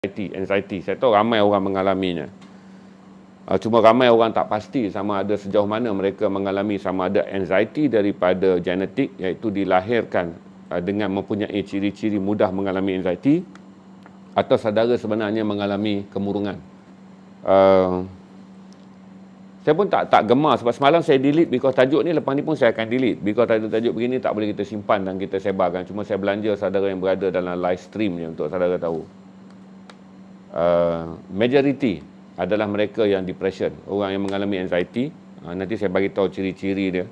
anxiety. Saya tahu ramai orang mengalaminya. Cuma ramai orang tak pasti sama ada sejauh mana mereka mengalami sama ada anxiety daripada genetik, iaitu dilahirkan dengan mempunyai ciri-ciri mudah mengalami anxiety, atau saudara sebenarnya mengalami kemurungan. Saya pun tak gemar sebab semalam saya delete because tajuk ni, lepas ni pun saya akan delete because tajuk begini tak boleh kita simpan dan kita sebarkan. Cuma saya belanja saudara yang berada dalam live stream ni untuk saudara tahu. Majority adalah mereka yang depression, orang yang mengalami anxiety. Nanti saya bagi tahu ciri-ciri dia.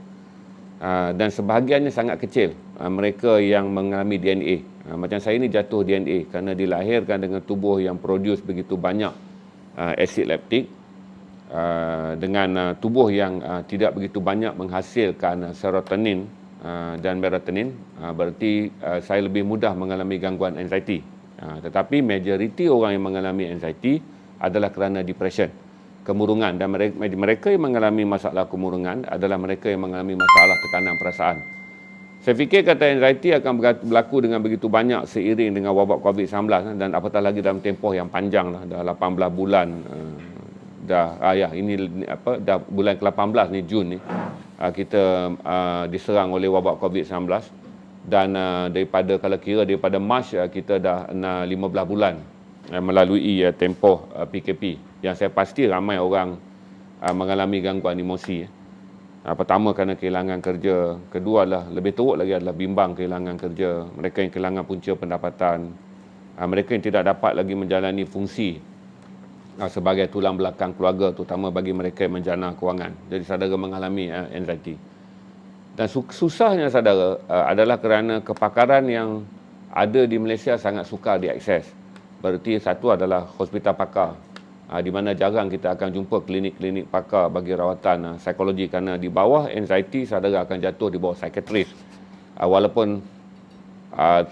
Dan sebahagiannya sangat kecil mereka yang mengalami DNA. Macam saya ni jatuh DNA kerana dilahirkan dengan tubuh yang produce begitu banyak asid laktik, dengan tubuh yang tidak begitu banyak menghasilkan serotonin dan melatonin. Berarti saya lebih mudah mengalami gangguan anxiety. Tetapi majoriti orang yang mengalami anxiety adalah kerana depression, kemurungan, dan mereka yang mengalami masalah kemurungan adalah mereka yang mengalami masalah tekanan perasaan. Saya fikir kata anxiety akan berlaku dengan begitu banyak seiring dengan wabak COVID-19 dan apatah lagi dalam tempoh yang panjang lah, dah 18 bulan dah bulan ke-18 ni, Jun ni, kita diserang oleh wabak COVID-19. Dan daripada Mac kita dah 15 bulan melalui tempoh PKP, yang saya pasti ramai orang mengalami gangguan emosi. Pertama kerana kehilangan kerja, kedua adalah lebih teruk lagi adalah bimbang kehilangan kerja, mereka yang kehilangan punca pendapatan, mereka yang tidak dapat lagi menjalani fungsi sebagai tulang belakang keluarga, terutama bagi mereka yang menjana kewangan. Jadi saudara mengalami anxiety. Dan susahnya saudara adalah kerana kepakaran yang ada di Malaysia sangat sukar diakses. Berarti satu adalah hospital pakar, di mana jarang kita akan jumpa klinik-klinik pakar bagi rawatan psikologi, kerana di bawah anxiety saudara akan jatuh di bawah psikiatris. Walaupun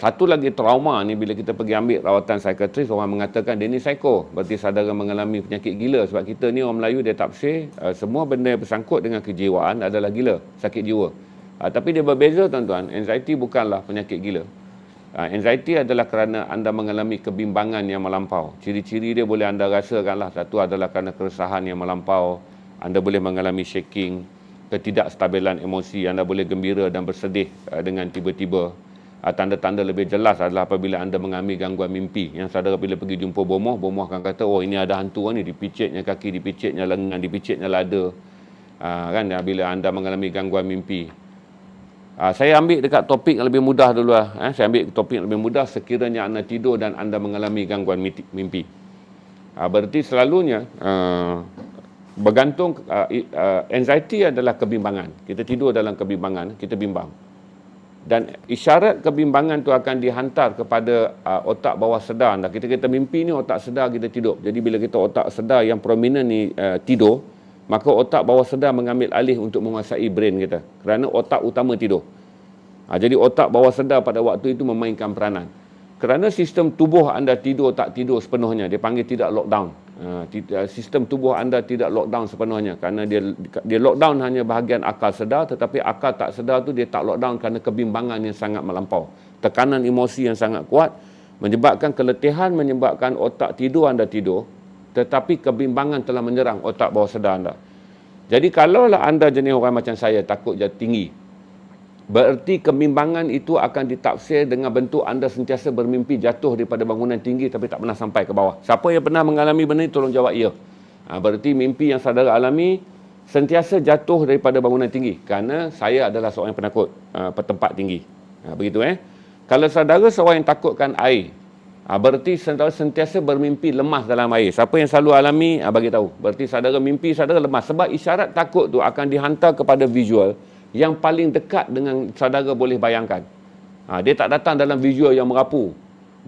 satu lagi trauma ni, bila kita pergi ambil rawatan psikiatris, orang mengatakan dia ni psycho, berarti saudara mengalami penyakit gila. Sebab kita ni orang Melayu, dia tafsir semua benda yang bersangkut dengan kejiwaan adalah gila, sakit jiwa. Tapi dia berbeza tuan-tuan, anxiety bukanlah penyakit gila. Anxiety adalah kerana anda mengalami kebimbangan yang melampau. Ciri-ciri dia boleh anda rasakanlah. Satu adalah kerana keresahan yang melampau, anda boleh mengalami shaking, ketidakstabilan emosi, anda boleh gembira dan bersedih dengan tiba-tiba. Tanda-tanda lebih jelas adalah apabila anda mengalami gangguan mimpi, yang saudara bila pergi jumpa bomoh akan kata, oh ini ada hantu ni, dipicitnya kaki, dipicitnya lengan, dipicitnya lada. Kan, bila anda mengalami gangguan mimpi. Saya ambil dekat topik yang lebih mudah dulu lah. Saya ambil topik yang lebih mudah, sekiranya anda tidur dan anda mengalami gangguan mimpi. Berarti selalunya bergantung, anxiety adalah kebimbangan. Kita tidur dalam kebimbangan, kita bimbang. Dan isyarat kebimbangan tu akan dihantar kepada otak bawah sedar anda. Kita mimpi ni, otak sedar kita tidur. Jadi bila kita otak sedar yang prominent ni tidur, maka otak bawah sedar mengambil alih untuk menguasai brain kita, kerana otak utama tidur. Jadi otak bawah sedar pada waktu itu memainkan peranan. Kerana sistem tubuh anda tidur tak tidur sepenuhnya, dia panggil tidak lockdown. Sistem tubuh anda tidak lockdown sepenuhnya, kerana dia lockdown hanya bahagian akal sedar, tetapi akal tak sedar tu dia tak lockdown kerana kebimbangan yang sangat melampau. Tekanan emosi yang sangat kuat menyebabkan keletihan, menyebabkan otak tidur anda tidur, tetapi kebimbangan telah menyerang otak bawah sedar anda. Jadi kalaulah anda jenis orang macam saya, takut jatuh tinggi, berarti kebimbangan itu akan ditafsir dengan bentuk anda sentiasa bermimpi jatuh daripada bangunan tinggi tapi tak pernah sampai ke bawah. Siapa yang pernah mengalami benda ini, tolong jawab ya. Berarti mimpi yang saudara alami sentiasa jatuh daripada bangunan tinggi, kerana saya adalah seorang yang penakut tempat tinggi. Begitu Kalau saudara seorang yang takutkan air, berarti saudara sentiasa bermimpi lemas dalam air. Siapa yang selalu alami, bagi tahu. Berarti saudara mimpi saudara lemas. Sebab isyarat takut tu akan dihantar kepada visual yang paling dekat dengan saudara boleh bayangkan. Dia tak datang dalam visual yang merapu.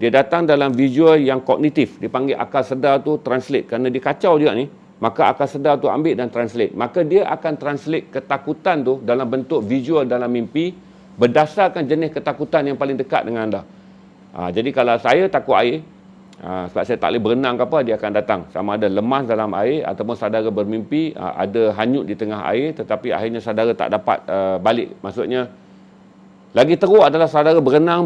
Dia datang dalam visual yang kognitif. Dipanggil akal sedar tu translate. Kerana dia kacau juga ni, maka akal sedar tu ambil dan translate. Maka dia akan translate ketakutan tu dalam bentuk visual dalam mimpi berdasarkan jenis ketakutan yang paling dekat dengan anda. Jadi kalau saya takut air, sebab saya tak boleh berenang ke apa, dia akan datang. Sama ada lemas dalam air, ataupun saudara bermimpi ada hanyut di tengah air, tetapi akhirnya saudara tak dapat balik. Maksudnya Lagi teruk adalah saudara berenang,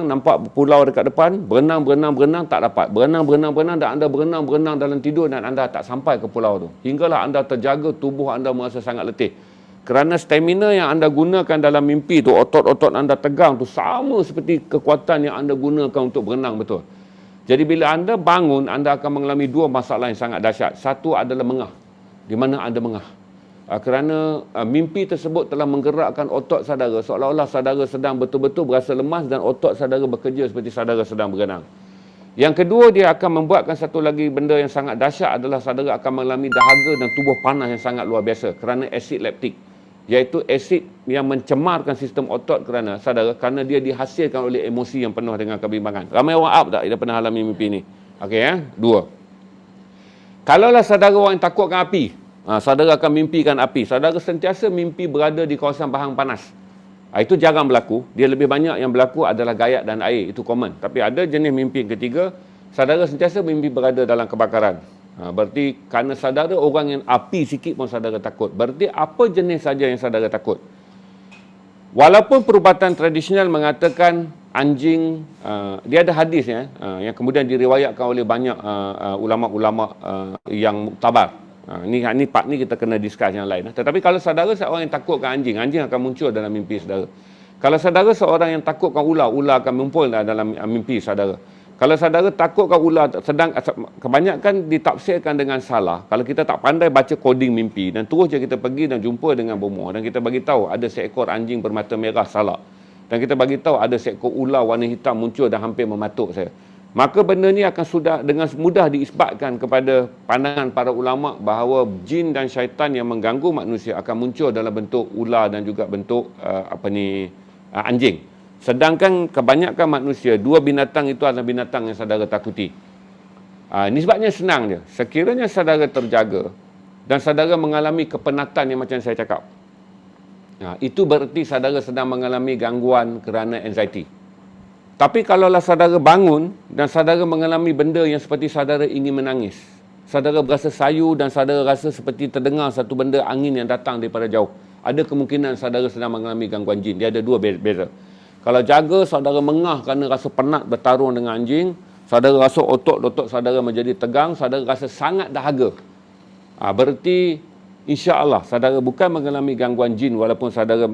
nampak pulau dekat depan, berenang, tak dapat. Berenang, dan anda berenang dalam tidur dan anda tak sampai ke pulau tu. Hinggalah anda terjaga, tubuh anda merasa sangat letih. Kerana stamina yang anda gunakan dalam mimpi tu, otot-otot anda tegang tu, sama seperti kekuatan yang anda gunakan untuk berenang betul. Jadi bila anda bangun, anda akan mengalami dua masalah yang sangat dahsyat. Satu adalah mengah. Di mana anda mengah? Kerana mimpi tersebut telah menggerakkan otot saudara, seolah-olah saudara sedang betul-betul berasa lemas dan otot saudara bekerja seperti saudara sedang berenang. Yang kedua, dia akan membuatkan satu lagi benda yang sangat dahsyat adalah saudara akan mengalami dahaga dan tubuh panas yang sangat luar biasa kerana asid laktik, iaitu asid yang mencemarkan sistem otot kerana dia dihasilkan oleh emosi yang penuh dengan kebimbangan. Ramai orang up tak dia pernah alami mimpi ni? Okey, dua. Kalaulah saudara orang yang takutkan api, saudara akan mimpikan api. Saudara sentiasa mimpi berada di kawasan bahang panas. Itu jarang berlaku. Dia lebih banyak yang berlaku adalah gayat dan air. Itu common. Tapi ada jenis mimpi yang ketiga, saudara sentiasa mimpi berada dalam kebakaran. Berarti kerana saudara orang yang api sikit pun saudara takut. Berarti apa jenis saja yang saudara takut? Walaupun perubatan tradisional mengatakan anjing, dia ada hadisnya yang kemudian diriwayatkan oleh banyak ulama-ulama yang muktabar. Ni part ni kita kena discuss yang lain. Tetapi kalau saudara seorang yang takutkan anjing, anjing akan muncul dalam mimpi saudara. Kalau saudara seorang yang takutkan ular, ular akan muncul dalam mimpi saudara. Kalau saudara takutkan ular, kebanyakan ditafsirkan dengan salah. Kalau kita tak pandai baca koding mimpi dan terus je kita pergi dan jumpa dengan bomoh dan kita bagi tahu ada seekor anjing bermata merah, salah. Dan kita bagi tahu ada seekor ular warna hitam muncul dan hampir mematuk saya. Maka benda ni akan sudah dengan mudah diisbatkan kepada pandangan para ulama bahawa jin dan syaitan yang mengganggu manusia akan muncul dalam bentuk ular dan juga bentuk anjing. Sedangkan kebanyakan manusia, dua binatang itu adalah binatang yang saudara takuti. Nisbatnya senang je. Sekiranya saudara terjaga dan saudara mengalami kepenatan yang macam saya cakap, itu berarti saudara sedang mengalami gangguan kerana anxiety. Tapi kalaulah saudara bangun dan saudara mengalami benda yang seperti saudara ingin menangis, saudara berasa sayu dan saudara rasa seperti terdengar satu benda angin yang datang daripada jauh, ada kemungkinan saudara sedang mengalami gangguan jin. Dia ada dua beza. Kalau jaga, saudara mengah kerana rasa penat bertarung dengan anjing, saudara rasa otot-otot saudara menjadi tegang, saudara rasa sangat dahaga. Berarti insya-Allah saudara bukan mengalami gangguan jin walaupun saudara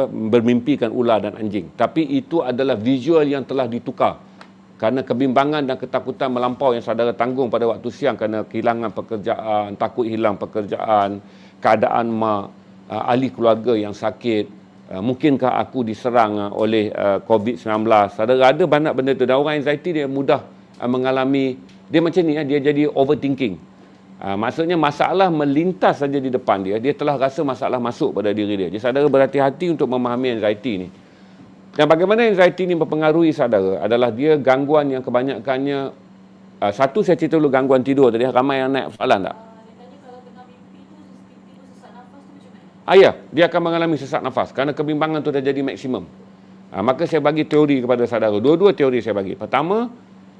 bermimpikan ular dan anjing. Tapi itu adalah visual yang telah ditukar kerana kebimbangan dan ketakutan melampau yang saudara tanggung pada waktu siang kerana kehilangan pekerjaan, takut hilang pekerjaan, keadaan mak, ahli keluarga yang sakit, mungkinkah aku diserang oleh COVID-19. Saudara ada banyak benda tu. Dan orang anxiety dia mudah mengalami, dia macam ni, dia jadi overthinking. Maksudnya masalah melintas saja di depan dia, dia telah rasa masalah masuk pada diri dia. Jadi saudara berhati-hati untuk memahami anxiety ni. Dan bagaimana anxiety ni mempengaruhi saudara adalah dia gangguan yang kebanyakannya, satu saya cerita dulu gangguan tidur tadi, ramai yang naik soalan tak? Ya, dia akan mengalami sesak nafas kerana kebimbangan tu dah jadi maksimum. Maka saya bagi teori kepada saudara. Dua-dua teori saya bagi. Pertama,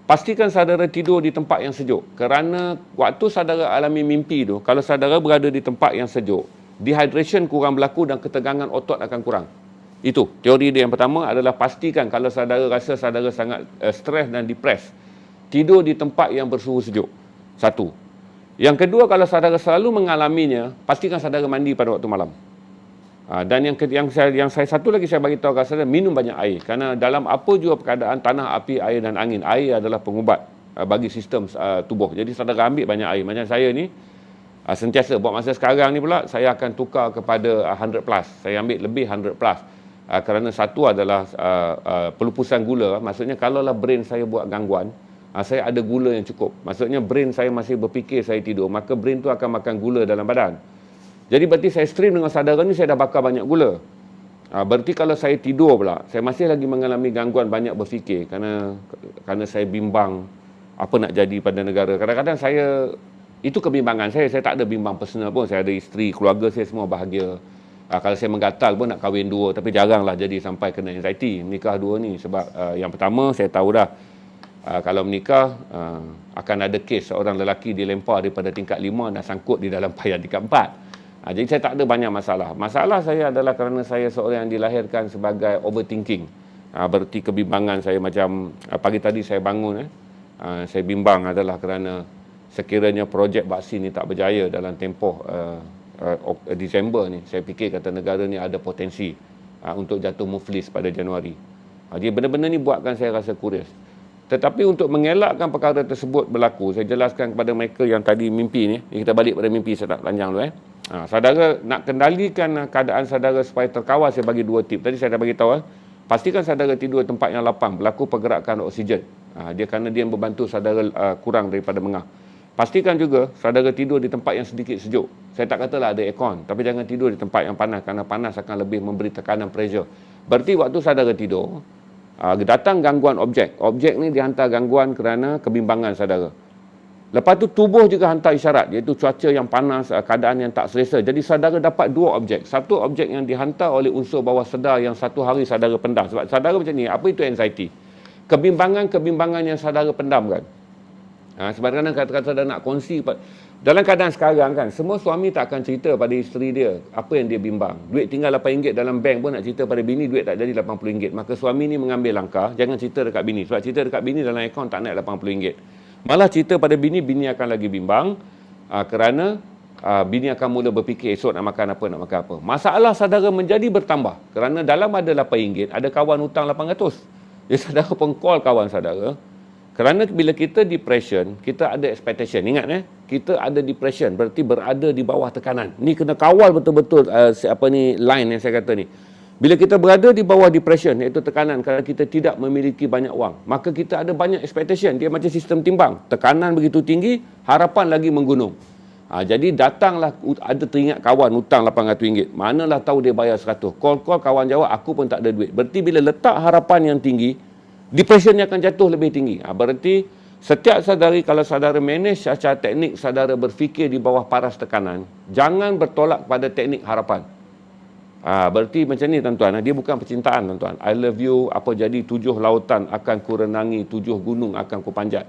pastikan saudara tidur di tempat yang sejuk. Kerana waktu saudara alami mimpi tu, kalau saudara berada di tempat yang sejuk, dehydration kurang berlaku dan ketegangan otot akan kurang. Itu, teori dia yang pertama adalah pastikan kalau saudara rasa saudara sangat stres dan depres, tidur di tempat yang bersuhu sejuk. Satu. Yang kedua, kalau saudara selalu mengalaminya, pastikan saudara mandi pada waktu malam. Dan yang saya satu lagi saya bagi tahu kepada saudara, minum banyak air. Kerana dalam apa jua keadaan tanah, api, air dan angin, air adalah pengubat bagi sistem tubuh. Jadi saudara ambil banyak air. Macam saya ni, sentiasa buat masa sekarang ni pula, saya akan tukar kepada 100+. Saya ambil lebih 100+. Kerana satu adalah pelupusan gula. Maksudnya kalaulah brain saya buat gangguan, saya ada gula yang cukup. Maksudnya brain saya masih berfikir saya tidur, maka brain tu akan makan gula dalam badan. Jadi berarti saya stream dengan saudara ni, saya dah bakar banyak gula. Berarti kalau saya tidur pula, saya masih lagi mengalami gangguan banyak berfikir kerana saya bimbang apa nak jadi pada negara. Kadang-kadang saya, itu kebimbangan saya tak ada bimbang personal pun. Saya ada isteri, keluarga saya semua bahagia. Kalau saya menggatal pun nak kahwin dua, tapi jaranglah jadi sampai kena anxiety menikah dua ni. Sebab yang pertama saya tahu dah, kalau menikah akan ada kes seorang lelaki dilempar daripada tingkat 5 dan sangkut di dalam payan tingkat 4. Jadi saya tak ada banyak masalah. Masalah saya adalah kerana saya seorang yang dilahirkan sebagai overthinking. Berarti kebimbangan saya macam pagi tadi saya bangun, saya bimbang adalah kerana sekiranya projek vaksin ni tak berjaya dalam tempoh Disember ni, saya fikir kata negara ni ada potensi untuk jatuh muflis pada Januari. Jadi benda-benda ni buatkan saya rasa kurius. Tetapi untuk mengelakkan perkara tersebut berlaku, saya jelaskan kepada mereka yang tadi mimpi ni, kita balik pada mimpi, saya tak panjang dulu. Saudara nak kendalikan keadaan saudara supaya terkawal, saya bagi 2 tip. Tadi saya dah bagi tahu, pastikan saudara tidur tempat yang lapang, berlaku pergerakan oksigen. Kerana dia membantu saudara kurang daripada mengah. Pastikan juga saudara tidur di tempat yang sedikit sejuk. Saya tak katalah ada aircon, tapi jangan tidur di tempat yang panas, kerana panas akan lebih memberi tekanan pressure. Berarti waktu saudara tidur, datang gangguan objek. Objek ni dihantar gangguan kerana kebimbangan saudara. Lepas tu tubuh juga hantar isyarat, iaitu cuaca yang panas, keadaan yang tak selesa. Jadi saudara dapat 2 objek. Satu objek yang dihantar oleh unsur bawah sedar yang satu hari saudara pendam. Sebab saudara macam ni, apa itu anxiety? Kebimbangan-kebimbangan yang saudara pendamkan. Sebab kadang kata-kata saudara nak kongsi. Dalam keadaan sekarang kan, semua suami tak akan cerita pada isteri dia apa yang dia bimbang. Duit tinggal RM8 dalam bank pun nak cerita pada bini, duit tak jadi RM80. Maka suami ni mengambil langkah, jangan cerita dekat bini. Sebab cerita dekat bini dalam akaun tak naik RM80. Malah cerita pada bini, bini akan lagi bimbang kerana bini akan mula berfikir esok nak makan apa. Masalah saudara menjadi bertambah kerana dalam ada RM8, ada kawan hutang RM800. Jadi saudara pun call kawan saudara. Kerana bila kita depression, kita ada expectation. Ingat kita ada depression, berarti berada di bawah tekanan. Ni kena kawal betul-betul line yang saya kata ni. Bila kita berada di bawah depression, iaitu tekanan kerana kita tidak memiliki banyak wang, maka kita ada banyak expectation. Dia macam sistem timbang. Tekanan begitu tinggi, harapan lagi menggunung. Jadi datanglah, ada teringat kawan hutang RM800. Manalah tahu dia bayar 100. Call kawan jawab, aku pun tak ada duit. Berarti bila letak harapan yang tinggi, depressionnya akan jatuh lebih tinggi. Berarti setiap saudari, kalau saudara manage secara teknik, saudara berfikir di bawah paras tekanan, jangan bertolak pada teknik harapan. Berarti macam ni tuan-tuan, dia bukan percintaan tuan-tuan. I love you, apa jadi 7 lautan akan ku renangi, 7 gunung akan ku panjat.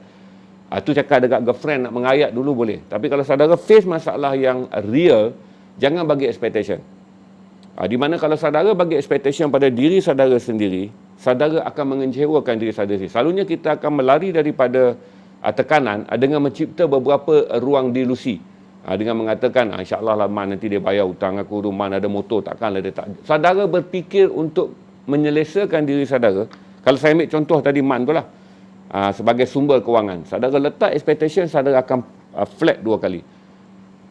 Tu cakap dekat girlfriend nak mengayat dulu boleh. Tapi kalau saudara face masalah yang real, jangan bagi expectation. Di mana kalau saudara bagi expectation pada diri saudara sendiri, saudara akan mengecewakan diri saudara sendiri. Selalunya kita akan melari daripada tekanan dengan mencipta beberapa ruang delusi. Dengan mengatakan, insyaAllah lah Man nanti dia bayar hutang aku, Man ada motor, takkanlah dia tak. Saudara berfikir untuk menyelesaikan diri saudara. Kalau saya ambil contoh tadi Man tu lah, sebagai sumber kewangan. Saudara letak expectation, saudara akan flat 2 kali.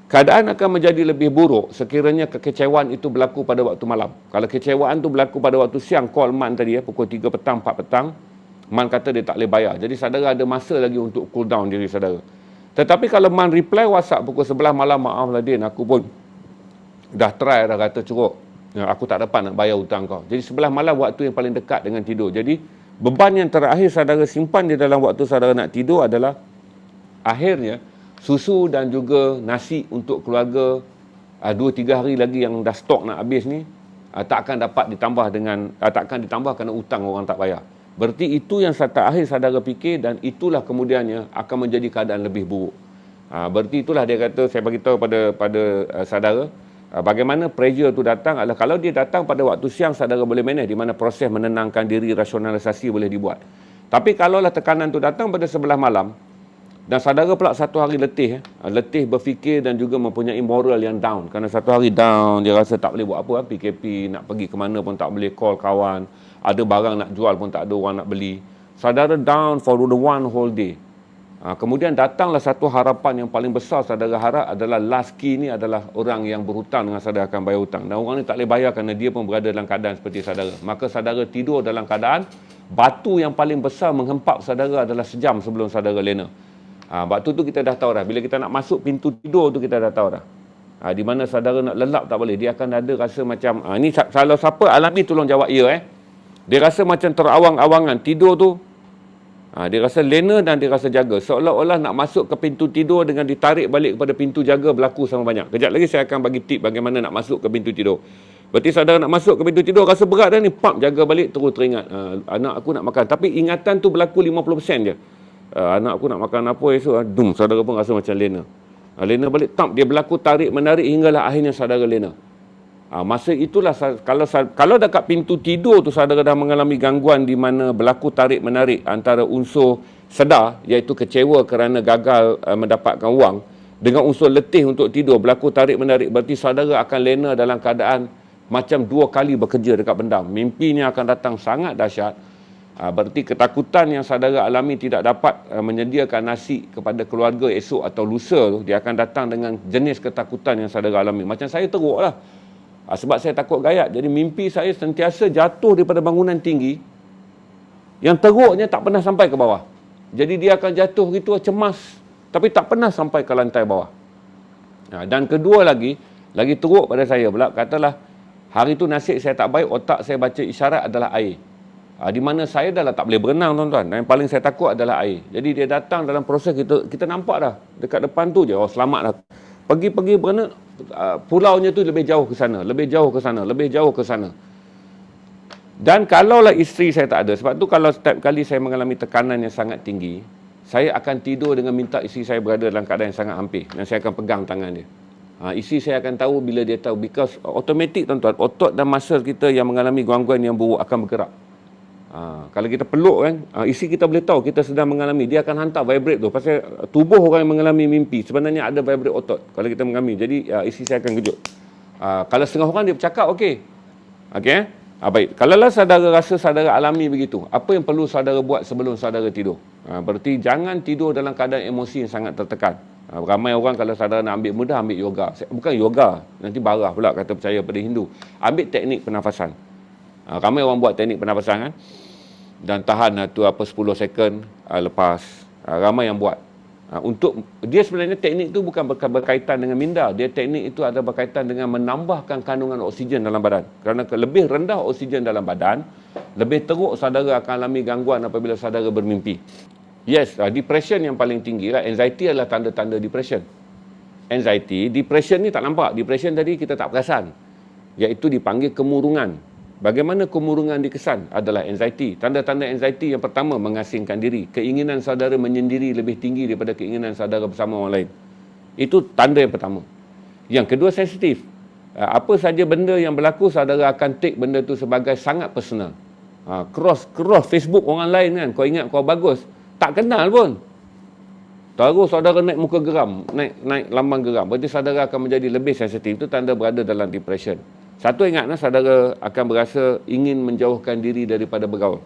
Keadaan akan menjadi lebih buruk sekiranya kekecewaan itu berlaku pada waktu malam. Kalau kekecewaan itu berlaku pada waktu siang, call Man tadi pukul 3 petang, 4 petang, Man kata dia tak boleh bayar. Jadi saudara ada masa lagi untuk cool down diri saudara. Tetapi kalau Man reply WhatsApp pukul 11 malam, maaf lah Din, aku pun dah try dah kata curuk. Aku tak dapat nak bayar hutang kau. Jadi 11 malam waktu yang paling dekat dengan tidur. Jadi beban yang terakhir saudara simpan di dalam waktu saudara nak tidur adalah akhirnya susu dan juga nasi untuk keluarga 2-3 hari lagi yang dah stok nak habis ni tak akan dapat ditambah dengan tak akan ditambah kerana hutang orang tak bayar. Berarti itu yang terakhir saudara fikir dan itulah kemudiannya akan menjadi keadaan lebih buruk. Berarti itulah dia kata, saya bagi tahu pada saudara bagaimana pressure tu datang adalah kalau dia datang pada waktu siang saudara boleh manage, di mana proses menenangkan diri, rasionalisasi boleh dibuat. Tapi kalaulah tekanan tu datang pada 11 malam dan saudara pula satu hari letih, letih berfikir dan juga mempunyai moral yang down. Kerana satu hari down, dia rasa tak boleh buat apa, PKP, nak pergi ke mana pun tak boleh, call kawan, ada barang nak jual pun tak ada orang nak beli. Saudara down for the one whole day. Kemudian datanglah satu harapan yang paling besar saudara harap adalah last key ni adalah orang yang berhutang dengan saudara akan bayar hutang. Dan orang ni tak boleh bayar kerana dia pun berada dalam keadaan seperti saudara. Maka saudara tidur dalam keadaan batu yang paling besar menghempap saudara adalah sejam sebelum saudara lena. Waktu tu kita dah tahu dah. Bila kita nak masuk pintu tidur tu kita dah tahu dah. Di mana saudara nak lelap tak boleh. Dia akan ada rasa macam, ni kalau siapa alami tolong jawab ya. Dia rasa macam terawang-awangan. Tidur tu, dia rasa lena dan dia rasa jaga. Seolah-olah nak masuk ke pintu tidur dengan ditarik balik kepada pintu jaga berlaku sama banyak. Kejap lagi saya akan bagi tip bagaimana nak masuk ke pintu tidur. Berarti saudara nak masuk ke pintu tidur, rasa berat dah ni, pump jaga balik, terus teringat. Anak aku nak makan. Tapi ingatan tu berlaku 50% je. Anak aku nak makan apa esok, saudara pun rasa macam lena. Lena balik, dia berlaku tarik-menarik hinggalah akhirnya saudara lena. Masa itulah, kalau dekat pintu tidur tu saudara dah mengalami gangguan di mana berlaku tarik-menarik antara unsur sedar, iaitu kecewa kerana gagal mendapatkan wang, dengan unsur letih untuk tidur, berlaku tarik-menarik, berarti saudara akan lena dalam keadaan macam 2 kali bekerja dekat benda. Mimpinya akan datang sangat dahsyat. Berarti ketakutan yang saudara alami tidak dapat menyediakan nasi kepada keluarga esok atau lusa tu, dia akan datang dengan jenis ketakutan yang saudara alami. Macam saya teruk lah. Sebab saya takut gayat. Jadi mimpi saya sentiasa jatuh daripada bangunan tinggi. Yang teruknya tak pernah sampai ke bawah. Jadi dia akan jatuh gitu cemas. Tapi tak pernah sampai ke lantai bawah. Dan kedua lagi teruk pada saya pula, katalah hari tu nasib saya tak baik, otak saya baca isyarat adalah air. Di mana saya dah tak boleh berenang tuan-tuan. Yang paling saya takut adalah air. Jadi dia datang dalam proses kita nampak dah. Dekat depan tu je, selamat dah. Pergi berenang, pulaunya tu lebih jauh ke sana, lebih jauh ke sana, lebih jauh ke sana. Dan kalaulah isteri saya tak ada, sebab tu kalau setiap kali saya mengalami tekanan yang sangat tinggi, saya akan tidur dengan minta isteri saya berada dalam keadaan yang sangat hampir. Dan saya akan pegang tangan dia. Isteri saya akan tahu bila dia tahu, because automatik tuan-tuan, otot dan muscle kita yang mengalami gangguan yang buruk akan bergerak. Kalau kita peluk kan, isteri kita boleh tahu kita sedang mengalami, dia akan hantar vibrate tu. Pasal tubuh orang yang mengalami mimpi sebenarnya ada vibrate otot kalau kita mengalami. Jadi isteri saya akan kejut. Kalau setengah orang dia bercakap, okey. Okey. Baik. Kalaulah saudara rasa saudara alami begitu, apa yang perlu saudara buat sebelum saudara tidur? Berarti jangan tidur dalam keadaan emosi yang sangat tertekan. Ramai orang kalau saudara nak ambil mudah, ambil yoga. Bukan yoga, nanti barah pula kata percaya pada Hindu. Ambil teknik pernafasan. Ramai orang buat teknik pernafasan kan, dan tahan tu 10 second lepas. Ramai yang buat. Untuk dia sebenarnya teknik tu bukan berkaitan dengan minda. Dia teknik itu ada berkaitan dengan menambahkan kandungan oksigen dalam badan. Kerana lebih rendah oksigen dalam badan, lebih teruk saudara akan alami gangguan apabila saudara bermimpi. Yes, depression yang paling tinggi lah. Anxiety adalah tanda-tanda depression. Depression ni tak nampak. Depression tadi kita tak perasan. Iaitu dipanggil kemurungan. Bagaimana kemurungan dikesan adalah anxiety. Tanda-tanda anxiety yang pertama, mengasingkan diri. Keinginan saudara menyendiri lebih tinggi daripada keinginan saudara bersama orang lain. Itu tanda yang pertama. Yang kedua, sensitif. Apa saja benda yang berlaku, saudara akan take benda tu sebagai sangat personal. Cross Facebook orang lain kan, kau ingat kau bagus, tak kenal pun. Terus saudara naik muka geram, naik lambang geram. Berarti saudara akan menjadi lebih sensitif. Itu tanda berada dalam depression. Satu, ingatlah saudara akan berasa ingin menjauhkan diri daripada bergaul.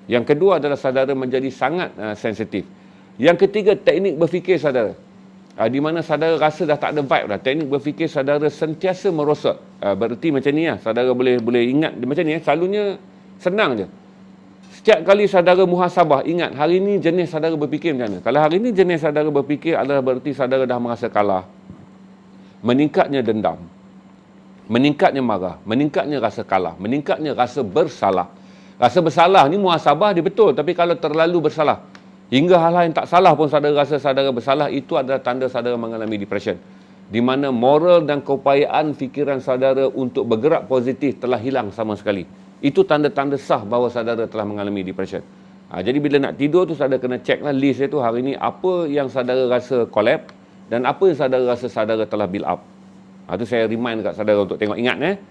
Yang kedua adalah saudara menjadi sangat sensitif. Yang ketiga, teknik berfikir saudara. Di mana saudara rasa dah tak ada vibe dah. Teknik berfikir saudara sentiasa merosot. Berarti macam ni lah. Saudara boleh ingat macam ni. Selalunya senang je. Setiap kali saudara muhasabah, ingat hari ni jenis saudara berfikir macam mana. Kalau hari ni jenis saudara berfikir adalah berarti saudara dah merasa kalah. Meningkatnya dendam. Meningkatnya marah, meningkatnya rasa kalah, meningkatnya rasa bersalah. Rasa bersalah ni muhasabah dia betul, tapi kalau terlalu bersalah, hingga hal-hal yang tak salah pun saudara rasa saudara bersalah, itu adalah tanda saudara mengalami depression. Di mana moral dan keupayaan fikiran saudara untuk bergerak positif telah hilang sama sekali. Itu tanda-tanda sah bahawa saudara telah mengalami depression. Jadi bila nak tidur tu saudara kena check lah list itu hari ni apa yang saudara rasa collapse dan apa yang saudara rasa saudara telah build up. Itu saya remind dekat saudara untuk tengok. Ingat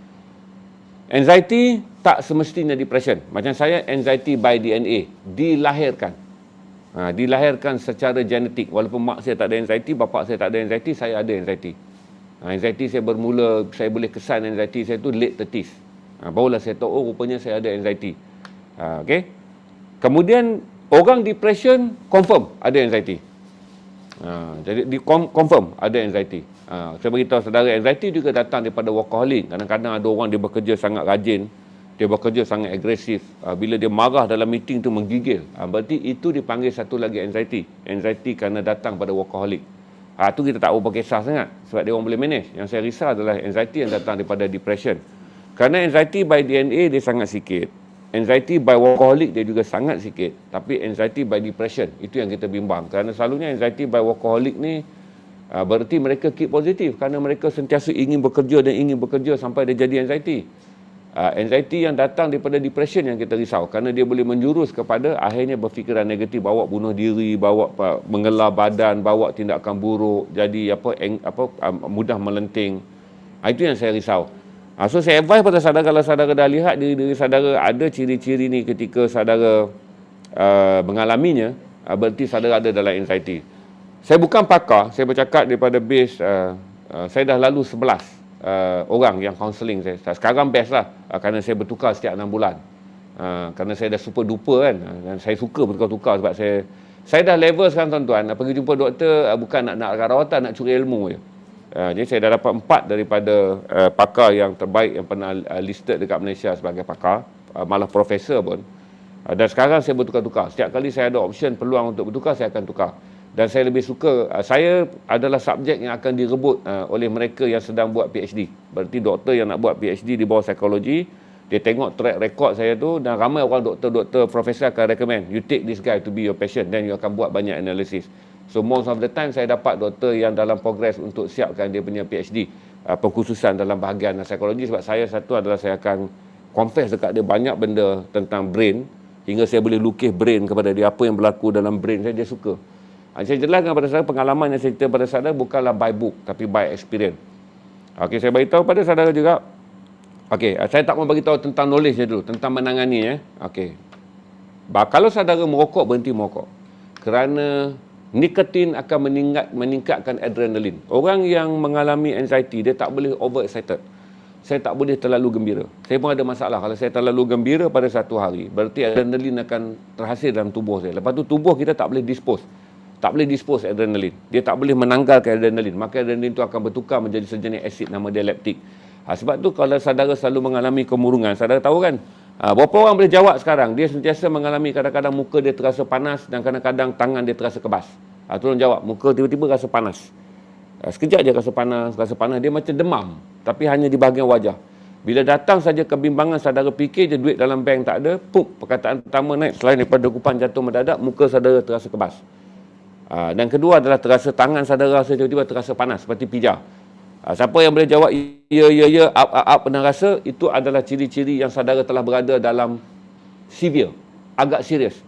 anxiety tak semestinya depression. Macam saya, anxiety by DNA. Dilahirkan. Dilahirkan secara genetik. Walaupun mak saya tak ada anxiety, bapa saya tak ada anxiety, saya ada anxiety. Anxiety saya bermula, saya boleh kesan anxiety saya tu late 30s. Barulah saya tahu, rupanya saya ada anxiety. Okay. Kemudian, orang depression confirm ada anxiety. Jadi confirm ada anxiety. Saya beritahu saudara, anxiety juga datang daripada workaholic. Kadang-kadang ada orang dia bekerja sangat rajin, dia bekerja sangat agresif. Bila dia marah dalam meeting tu menggigil. Berarti itu dipanggil satu lagi anxiety. Anxiety kerana datang pada workaholic. Itu kita tak berapa kisah sangat sebab dia orang boleh manage. Yang saya risau adalah anxiety yang datang daripada depression. Kerana anxiety by DNA dia sangat sikit. Anxiety by workaholic dia juga sangat sikit. Tapi anxiety by depression, itu yang kita bimbang. Kerana selalunya anxiety by workaholic ni berarti mereka keep positif. Kerana mereka sentiasa ingin bekerja dan ingin bekerja sampai dia jadi anxiety. Anxiety yang datang daripada depression yang kita risau, kerana dia boleh menjurus kepada akhirnya berfikiran negatif, bawa bunuh diri, bawa mengelar badan, bawa tindakan buruk, jadi mudah melenting. Itu yang saya risau. So saya advise pada saudara, kalau saudara dah lihat diri saudara ada ciri-ciri ni ketika saudara mengalaminya, berarti saudara ada dalam anxiety. Saya bukan pakar, saya bercakap daripada base, saya dah lalu 11 orang yang counselling saya. Sekarang best lah, kerana saya bertukar setiap 6 bulan. Kerana saya dah super duper kan, dan saya suka bertukar-tukar sebab saya dah level sekarang tuan-tuan. Pergi jumpa doktor bukan nak rawatan, nak curi ilmu je. Jadi saya dah dapat 4 daripada pakar yang terbaik yang pernah listed dekat Malaysia sebagai pakar, malah profesor pun. Dan sekarang saya bertukar-tukar. Setiap kali saya ada option, peluang untuk bertukar, saya akan tukar. Dan saya lebih suka, saya adalah subjek yang akan direbut oleh mereka yang sedang buat PhD. Berarti doktor yang nak buat PhD di bawah psikologi, dia tengok track record saya tu, dan ramai orang doktor profesor akan recommend, you take this guy to be your patient, then you akan buat banyak analisis. So most of the time saya dapat doktor yang dalam progress untuk siapkan dia punya PhD, pengkhususan dalam bahagian psikologi. Sebab saya satu adalah saya akan confess dekat dia banyak benda tentang brain, hingga saya boleh lukis brain kepada dia, apa yang berlaku dalam brain saya, dia suka. Saya jelaskan pada saudara, pengalaman yang saya cerita pada saudara bukanlah by book, tapi by experience. Okey, saya beritahu pada saudara juga. Okey, saya tak mau beritahu tentang knowledge dulu, tentang menangani. Okey. Kalau saudara merokok, berhenti merokok. Kerana nikotin akan meningkatkan adrenalin. Orang yang mengalami anxiety, dia tak boleh overexcited. Saya tak boleh terlalu gembira. Saya pun ada masalah. Kalau saya terlalu gembira pada satu hari, berarti adrenalin akan terhasil dalam tubuh saya. Lepas tu tubuh kita tak boleh dispose. Tak boleh dispose adrenalin. Dia tak boleh menanggalkan adrenalin. Maka adrenalin itu akan bertukar menjadi sejenis asid, nama dia leptik. Sebab tu kalau saudara selalu mengalami kemurungan, saudara tahu kan, berapa orang boleh jawab sekarang, dia sentiasa mengalami kadang-kadang muka dia terasa panas dan kadang-kadang tangan dia terasa kebas. Tolong jawab, muka tiba-tiba rasa panas. Sekejap je rasa panas, dia macam demam. Tapi hanya di bahagian wajah. Bila datang saja kebimbangan, saudara fikir je duit dalam bank tak ada, perkataan pertama naik, selain daripada degupan jatuh mendadak, muka saudara terasa kebas. Dan kedua adalah terasa tangan saudara rasa tiba-tiba terasa panas seperti pijak. Siapa yang boleh jawab ya, up pernah rasa, itu adalah ciri-ciri yang saudara telah berada dalam severe, agak serius.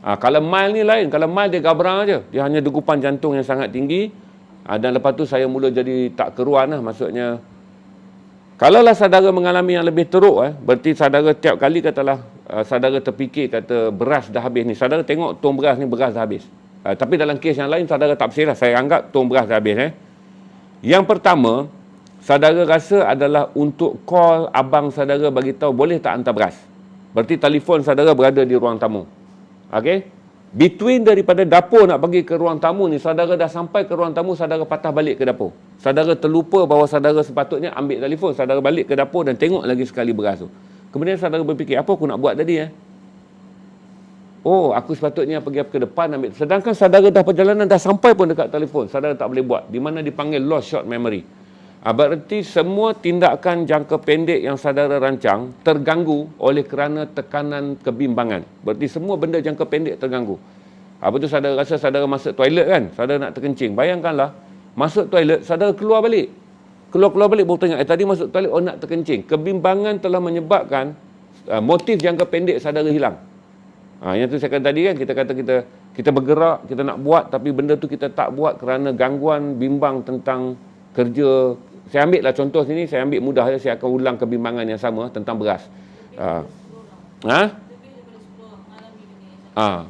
Kalau mild ni lain, kalau mild dia gabrang aja, dia hanya degupan jantung yang sangat tinggi, dan lepas tu saya mula jadi tak keruan lah, maksudnya kalaulah saudara mengalami yang lebih teruk, berarti saudara tiap kali katalah saudara terfikir kata beras dah habis ni, saudara tengok tong beras ni, beras dah habis. Tapi dalam kes yang lain saudara tak bersih lah, saya anggap tong beras dah habis. Yang pertama, saudara rasa adalah untuk call abang saudara bagi tahu boleh tak hantar beras. Berarti telefon saudara berada di ruang tamu. Okey? Between daripada dapur nak pergi ke ruang tamu ni, saudara dah sampai ke ruang tamu, saudara patah balik ke dapur. Saudara terlupa bahawa saudara sepatutnya ambil telefon, saudara balik ke dapur dan tengok lagi sekali beras tu. Kemudian saudara berfikir, apa aku nak buat tadi? Oh, aku sepatutnya pergi ke depan ambil. Sedangkan saudara dah perjalanan, dah sampai pun dekat telefon, saudara tak boleh buat. Di mana dipanggil lost short memory. Berarti semua tindakan jangka pendek yang saudara rancang terganggu oleh kerana tekanan kebimbangan. Berarti semua benda jangka pendek terganggu. Apa tu saudara rasa saudara masuk toilet kan, saudara nak terkencing. Bayangkanlah, masuk toilet, saudara keluar balik. Keluar balik baru tengok, tadi masuk toilet, nak terkencing. Kebimbangan telah menyebabkan motif jangka pendek saudara hilang. Yang tu saya kata tadi kan, kita kata kita bergerak, kita nak buat, tapi benda tu kita tak buat kerana gangguan bimbang tentang kerja. Saya ambil lah contoh sini, saya ambil mudah je, saya akan ulang kebimbangan yang sama tentang beras.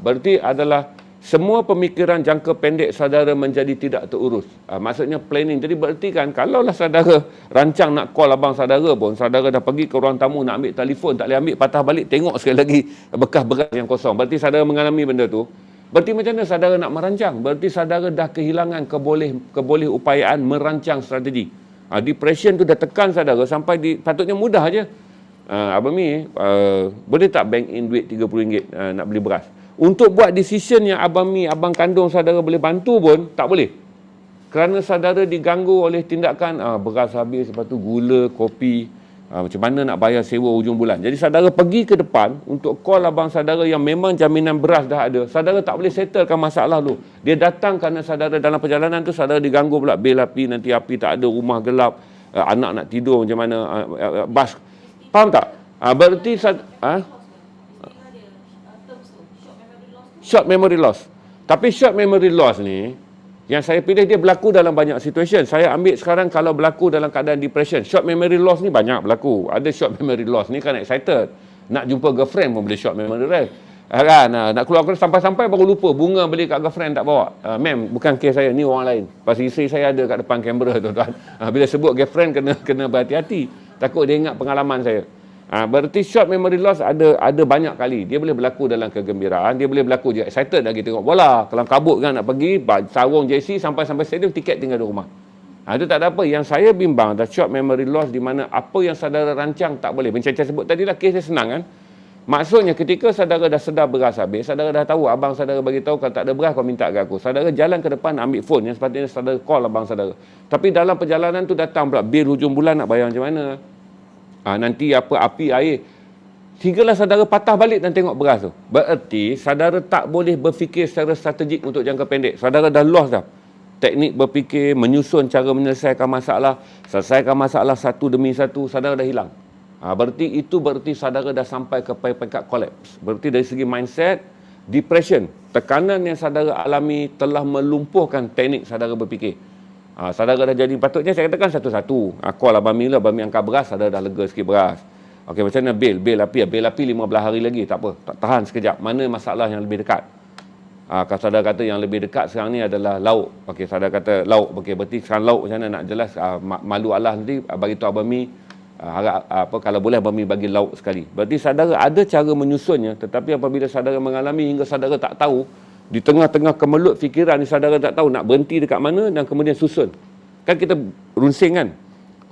Berarti adalah semua pemikiran jangka pendek saudara menjadi tidak terurus. Maksudnya planning. Jadi berarti kan, kalaulah saudara rancang nak call abang saudara pun, saudara dah pergi ke ruang tamu nak ambil telefon, tak boleh ambil, patah balik, tengok sekali lagi bekas beras yang kosong. Berarti saudara mengalami benda tu. Berarti macam mana saudara nak merancang? Berarti saudara dah kehilangan keboleh upayaan merancang strategi. Depression tu dah tekan saudara sampai patutnya mudah aja. Abang Mi, boleh tak bank in duit RM30 nak beli beras? Untuk buat decision yang Abang Mi, abang kandung saudara boleh bantu pun, tak boleh. Kerana saudara diganggu oleh tindakan, beras habis, lepas tu gula, kopi, macam mana nak bayar sewa hujung bulan. Jadi saudara pergi ke depan untuk call abang saudara yang memang jaminan beras dah ada. Saudara tak boleh settlekan masalah tu. Dia datang kerana saudara dalam perjalanan tu, saudara diganggu pula bil api, nanti api tak ada, rumah gelap, anak nak tidur macam mana, bas. Faham tak? Berarti short memory loss. Tapi short memory loss ni, yang saya pilih dia berlaku dalam banyak situation. Saya ambil sekarang kalau berlaku dalam keadaan depression. Short memory loss ni banyak berlaku. Ada short memory loss ni kan excited. Nak jumpa girlfriend pun boleh short memory loss. Kan? Nak keluar sampai-sampai baru lupa. Bunga beli kat girlfriend tak bawa. Ma'am, bukan kes saya. Ni orang lain. Pasal isteri saya ada kat depan kamera tuan-tuan. Bila sebut girlfriend kena berhati-hati. Takut dia ingat pengalaman saya. Berarti short memory loss ada banyak kali. Dia boleh berlaku dalam kegembiraan, dia boleh berlaku juga excited lagi tengok bola, kelam kabut kan nak pergi, sarung jersey sampai stadium, tiket tinggal di rumah. Itu tak ada apa. Yang saya bimbang adalah short memory loss di mana apa yang saudara rancang tak boleh. Macam saya sebut tadi lah, kes dia senang kan. Maksudnya ketika saudara dah sedar beras habis, saudara dah tahu, abang saudara bagi tahu kalau tak ada beras kau minta ke aku. Saudara jalan ke depan ambil phone, yang sepatutnya saudara call abang saudara. Tapi dalam perjalanan tu datang pula bil hujung bulan nak bayar macam mana? Nanti api air. Hinggalah saudara patah balik dan tengok beras tu. Berarti saudara tak boleh berfikir secara strategik untuk jangka pendek. Saudara dah lost dah. Teknik berfikir, menyusun cara menyelesaikan masalah, selesaikan masalah satu demi satu, saudara dah hilang. Berarti saudara dah sampai ke peringkat collapse. Berarti dari segi mindset, depression, tekanan yang saudara alami telah melumpuhkan teknik saudara berfikir. Saudara dah jadi, patutnya saya katakan satu-satu. Call Abang Mi lah, Abang Mi angkat beras, saudara dah lega sikit beras. Okey, macam mana bil api? Bil api 15 hari lagi, tak apa. Tak tahan sekejap. Mana masalah yang lebih dekat? Kalau saudara kata yang lebih dekat sekarang ni adalah lauk. Okey, saudara kata lauk. Okey, berarti sekarang lauk macam mana nak jelas? Malu Allah nanti bagi tahu Abang Mi. Kalau boleh Abang Mi bagi lauk sekali. Berarti saudara ada cara menyusunnya, tetapi apabila saudara mengalami hingga saudara tak tahu, di tengah-tengah kemelut fikiran ni saudara tak tahu nak berhenti dekat mana dan kemudian susun. Kan kita runsing kan?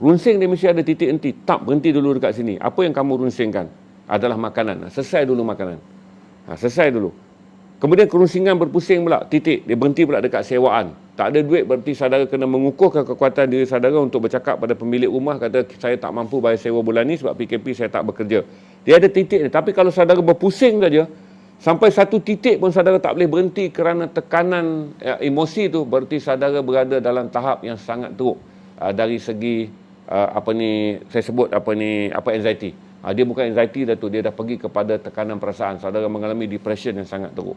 Runsing dia mesti ada titik henti. Tak, berhenti dulu dekat sini. Apa yang kamu runsingkan adalah makanan. Selesai dulu makanan. Selesai dulu. Kemudian kerunsingan berpusing pula. Titik. Dia berhenti pula dekat sewaan. Tak ada duit, berarti saudara kena mengukuhkan kekuatan diri saudara untuk bercakap pada pemilik rumah. Kata, saya tak mampu bayar sewa bulan ni sebab PKP saya tak bekerja. Dia ada titik ni. Tapi kalau saudara berpusing saja, sampai satu titik pun saudara tak boleh berhenti kerana tekanan emosi tu, berarti saudara berada dalam tahap yang sangat teruk dari segi saya sebut anxiety. Dia bukan anxiety dah tu, dia dah pergi kepada tekanan perasaan. Saudara mengalami depression yang sangat teruk.